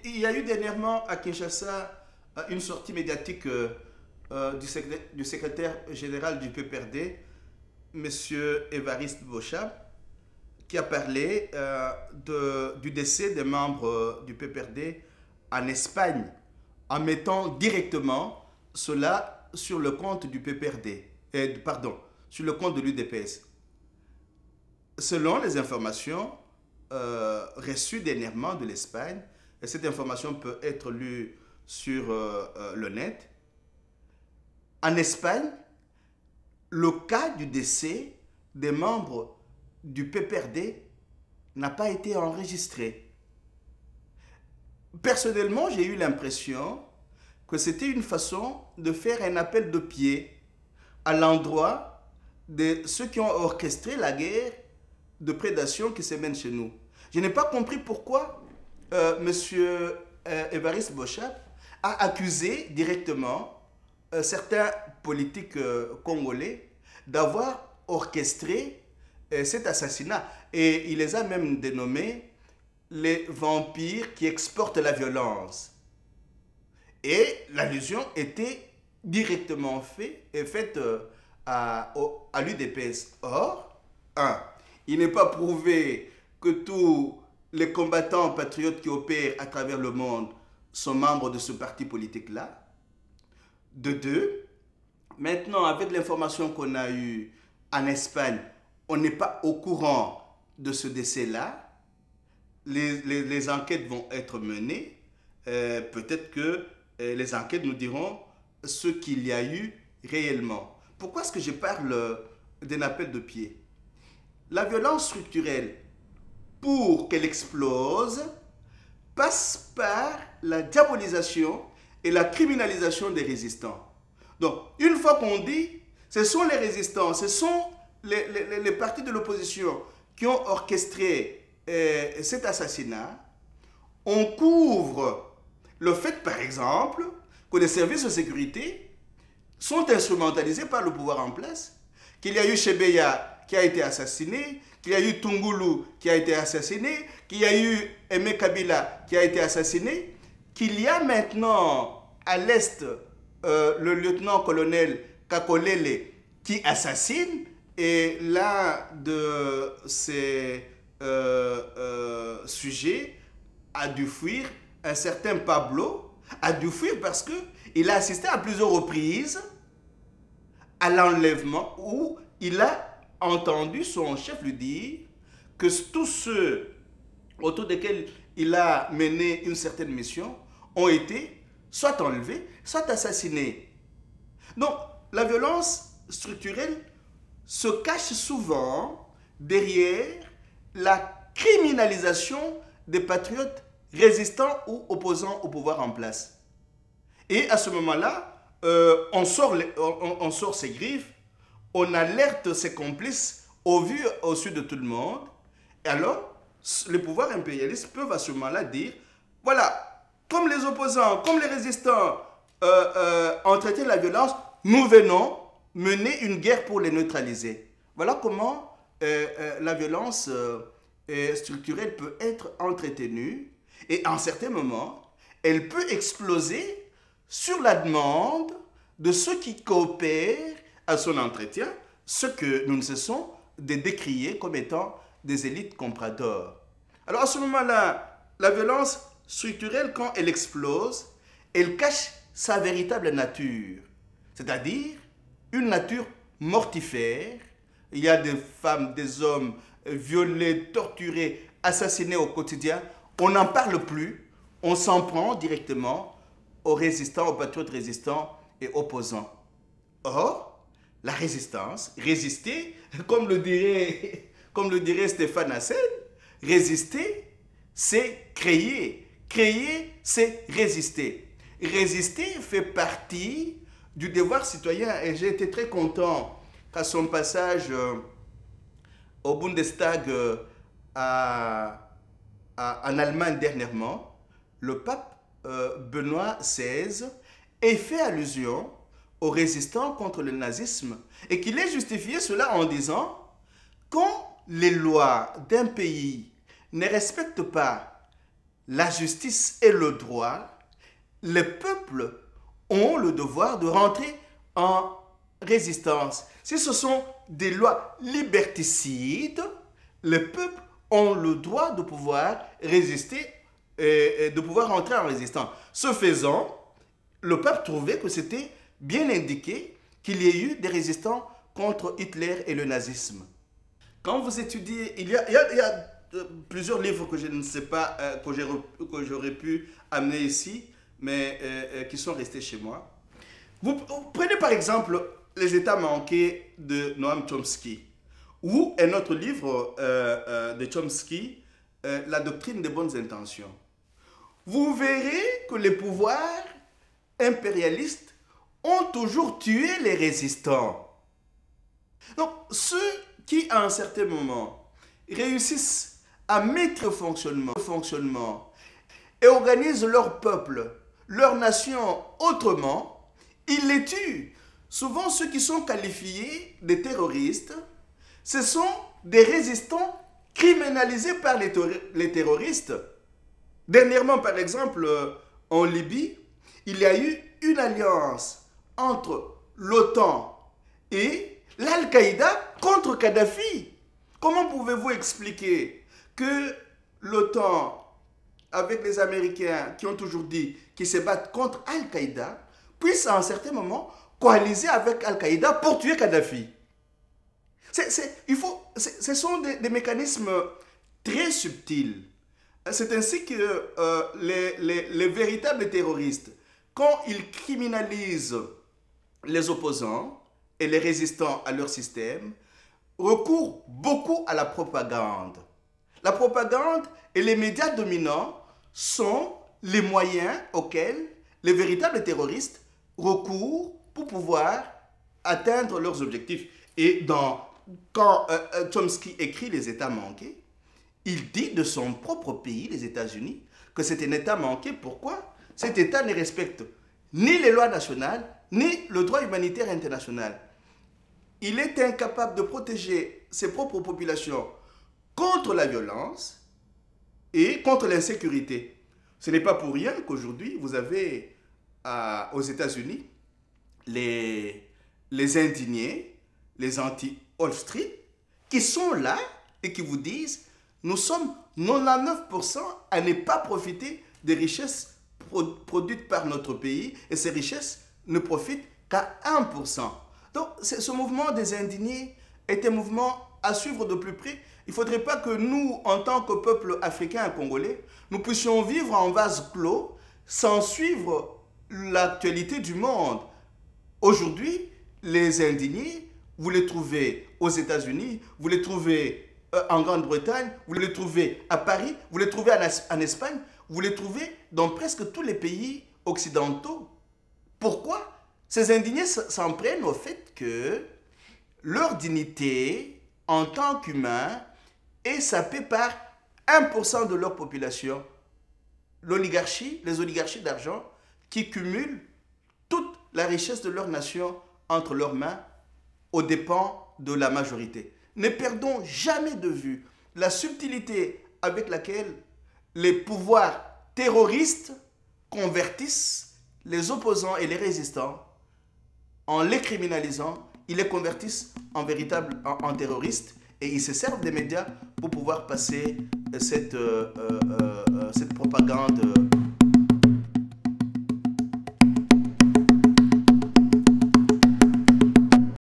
Il y a eu dernièrement à Kinshasa une sortie médiatique du secrétaire général du PPRD, M. Évariste Bochab, qui a parlé du décès des membres du PPRD en Espagne, en mettant directement cela sur le compte du PPRD, pardon, sur le compte de l'UDPS. Selon les informations reçues dernièrement de l'Espagne, et cette information peut être lue sur le net, en Espagne, le cas du décès des membres du PPRD n'a pas été enregistré. Personnellement, j'ai eu l'impression que c'était une façon de faire un appel de pied à l'endroit de ceux qui ont orchestré la guerre de prédation qui se mène chez nous. Je n'ai pas compris pourquoi M. Évariste Bochab a accusé directement certains politiques congolais d'avoir orchestré cet assassinat. Et il les a même dénommés les vampires qui exportent la violence. Et l'allusion était directement faite à l'UDPS. Or, il n'est pas prouvé que tous les combattants patriotes qui opèrent à travers le monde sont membres de ce parti politique-là. De deux, maintenant, avec l'information qu'on a eue en Espagne, on n'est pas au courant de ce décès-là. Les enquêtes vont être menées. Peut-être que les enquêtes nous diront ce qu'il y a eu réellement. Pourquoi est-ce que je parle d'un appel de pied? La violence structurelle, pour qu'elle explose, passe par la diabolisation et la criminalisation des résistants. Donc, une fois qu'on dit, ce sont les résistants, ce sont les partis de l'opposition qui ont orchestré cet assassinat, on couvre le fait, par exemple, que les services de sécurité sont instrumentalisés par le pouvoir en place, qu'il y a eu Chebeya qui a été assassiné, qu'il y a eu Tungulu qui a été assassiné, qu'il y a eu Aimé Kabila qui a été assassiné, qu'il y a maintenant à l'Est le lieutenant-colonel Kakolele qui assassine, et l'un de ces sujets a dû fuir, un certain Pablo a dû fuir parce qu'il a assisté à plusieurs reprises à l'enlèvement où il a entendu son chef lui dire que tous ceux autour desquels il a mené une certaine mission ont été soit enlevés, soit assassinés. Donc, la violence structurelle se cache souvent derrière la criminalisation des patriotes résistants ou opposants au pouvoir en place. Et à ce moment-là, on sort ses griffes, on alerte ses complices au vu, au su de tout le monde. Et alors, les pouvoirs impérialistes peuvent à ce moment-là dire, voilà, comme les opposants, comme les résistants ont traité la violence, nous venons mener une guerre pour les neutraliser. Voilà comment la violence structurelle peut être entretenue, et en certains moments, elle peut exploser sur la demande de ceux qui coopèrent à son entretien, ce que nous ne cessons de décrier comme étant des élites compradores. Alors à ce moment-là, la violence structurelle, quand elle explose, elle cache sa véritable nature, c'est-à-dire une nature mortifère. Il y a des femmes, des hommes violés, torturés, assassinés au quotidien. On n'en parle plus, on s'en prend directement aux résistants, aux patriotes résistants et opposants. Or, la résistance, résister, comme le dirait Stéphane Hassel, résister, c'est créer. Créer, c'est résister. Résister fait partie du devoir citoyen, et j'ai été très content qu'à son passage au Bundestag en Allemagne dernièrement, le pape Benoît XVI ait fait allusion aux résistants contre le nazisme, et qu'il ait justifié cela en disant: quand les lois d'un pays ne respectent pas la justice et le droit, les peuples ont le devoir de rentrer en résistance. Si ce sont des lois liberticides, les peuples ont le droit de pouvoir résister et de pouvoir entrer en résistance. Ce faisant, le pape trouvait que c'était bien indiqué qu'il y ait eu des résistants contre Hitler et le nazisme. Quand vous étudiez, il y a plusieurs livres que je ne sais pas, que j'aurais pu amener ici, mais qui sont restés chez moi. Vous prenez par exemple Les États manqués de Noam Chomsky, ou un autre livre de Chomsky, La doctrine des bonnes intentions. Vous verrez que les pouvoirs impérialistes ont toujours tué les résistants. Donc, ceux qui, à un certain moment, réussissent à mettre en fonctionnement et organisent leur peuple, leur nation autrement, ils les tuent. Souvent, ceux qui sont qualifiés de terroristes, ce sont des résistants criminalisés par les terroristes. Dernièrement, par exemple, en Libye, il y a eu une alliance entre l'OTAN et l'Al-Qaïda contre Kadhafi. Comment pouvez-vous expliquer que l'OTAN, avec les Américains qui ont toujours dit qu'ils se battent contre Al-Qaïda, puisse à un certain moment coaliser avec Al-Qaïda pour tuer Kadhafi? Ce sont des mécanismes très subtils. C'est ainsi que les véritables terroristes, quand ils criminalisent les opposants et les résistants à leur système, recourent beaucoup à la propagande. La propagande et les médias dominants sont les moyens auxquels les véritables terroristes recourent pour pouvoir atteindre leurs objectifs. Et quand Chomsky écrit Les États manqués, il dit de son propre pays, les États-Unis, que c'est un État manqué. Pourquoi? Cet État ne respecte ni les lois nationales, ni le droit humanitaire international. Il est incapable de protéger ses propres populations contre la violence et contre l'insécurité. Ce n'est pas pour rien qu'aujourd'hui, vous avez aux États-Unis les indignés, les anti-Wall Street, qui sont là et qui vous disent: nous sommes 99% à ne pas profiter des richesses produites par notre pays, et ces richesses ne profitent qu'à 1%. Donc, ce mouvement des indignés est un mouvement à suivre de plus près. Il ne faudrait pas que nous, en tant que peuple africain et congolais, nous puissions vivre en vase clos sans suivre l'actualité du monde. Aujourd'hui, les indignés, vous les trouvez aux États-Unis, vous les trouvez en Grande-Bretagne, vous les trouvez à Paris, vous les trouvez en Espagne, vous les trouvez dans presque tous les pays occidentaux. Pourquoi? Ces indignés s'en prennent au fait que leur dignité en tant qu'humains est sapée par 1% de leur population. L'oligarchie, les oligarchies d'argent qui cumulent toute la richesse de leur nation entre leurs mains aux dépens de la majorité. Ne perdons jamais de vue la subtilité avec laquelle les pouvoirs terroristes convertissent les opposants et les résistants. En les criminalisant, ils les convertissent en terroristes, et ils se servent des médias pour pouvoir passer cette propagande